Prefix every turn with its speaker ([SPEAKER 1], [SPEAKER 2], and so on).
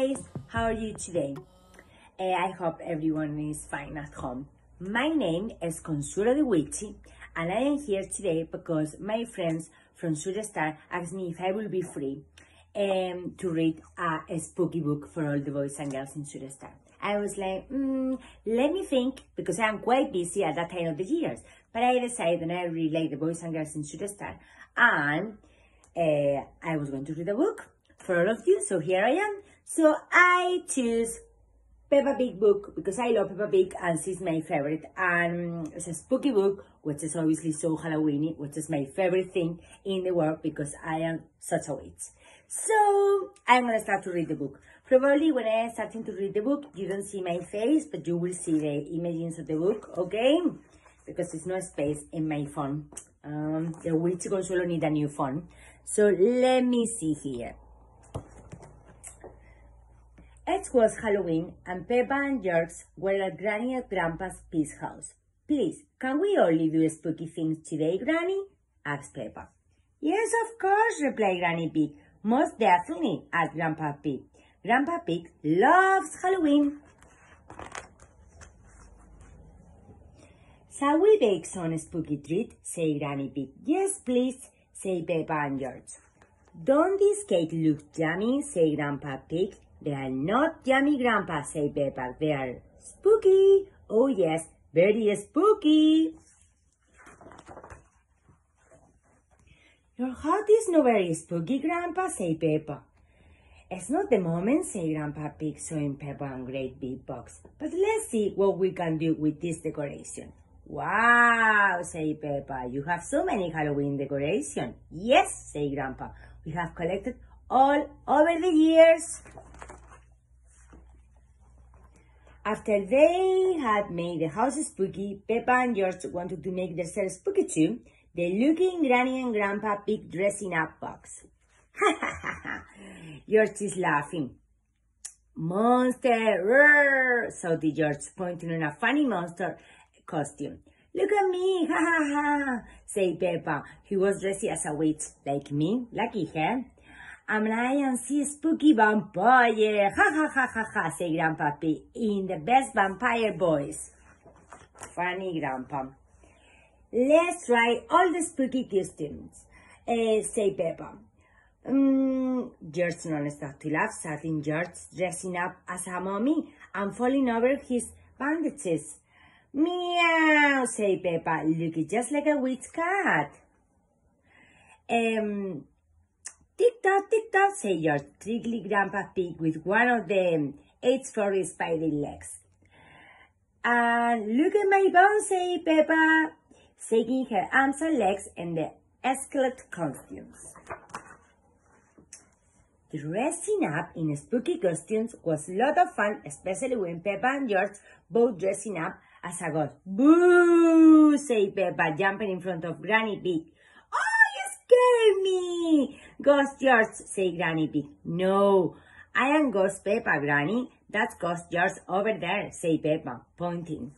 [SPEAKER 1] guys, how are you today? I hope everyone is fine at home. My name is Consuelo de Witchy, and I am here today because my friends from SureStart asked me if I will be free to read a spooky book for all the boys and girls in SureStart. I was like, let me think, because I'm quite busy at that time of the years. But I decided that I really like the boys and girls in SureStart, and I was going to read a book for all of you, so here I am. So I choose Peppa Pig book because I love Peppa Pig and she's my favorite, and it's a spooky book which is obviously so Halloweeny, which is my favorite thing in the world because I am such a witch. So I'm gonna start to read the book. Probably when I am starting to read the book you don't see my face, but you will see the images of the book, okay? Because there's no space in my phone. The witch Consuelo need a new phone. So let me see here. It was Halloween and Peppa and George were at Granny and Grandpa's Peace House. Please, can we only do spooky things today, Granny? Asked Peppa. Yes, of course, replied Granny Pig. Most definitely, asked Grandpa Pig. Grandpa Pig loves Halloween. Shall we bake some spooky treat? Said Granny Pig. Yes, please, said Peppa and George. Don't this cake look yummy? Said Grandpa Pig. They are not yummy, Grandpa, said Peppa. They are spooky. Oh, yes, very spooky. Your heart is not very spooky, Grandpa, said Peppa. It's not the moment, said Grandpa Pig, showing Peppa a great big box. But let's see what we can do with this decoration. Wow, said Peppa. You have so many Halloween decorations. Yes, said Grandpa. We have collected all over the years. After they had made the house spooky, Peppa and George wanted to make themselves spooky too. They looked in Granny and Grandpa Pig dressing up box. Ha ha ha ha! George is laughing. Monster! Roar! shouted George, pointing on a funny monster costume. Look at me! Ha ha ha! said Peppa. He was dressed as a witch, like me. Lucky her. And I am a spooky vampire. Ha ha ha ha ha, said Grandpa Pig in the best vampire voice. Funny Grandpa. Let's try all the spooky costumes, said Peppa. George non-stopped to laugh, starting George dressing up as a mummy and falling over his bandages. Meow, said Peppa, looking just like a witch cat. Tick-tock, said George, trickling Grandpa Pig with one of the 8 furry spider legs. And look at my bones, said Peppa, shaking her arms and legs in the skeleton costumes. Dressing up in spooky costumes was a lot of fun, especially when Peppa and George both dressing up as a ghost. Boo, said Peppa, jumping in front of Granny Pig. Scare me! Ghost George, said Granny Pig. No, I am Ghost Peppa, Granny. That's Ghost George over there, said Peppa, pointing.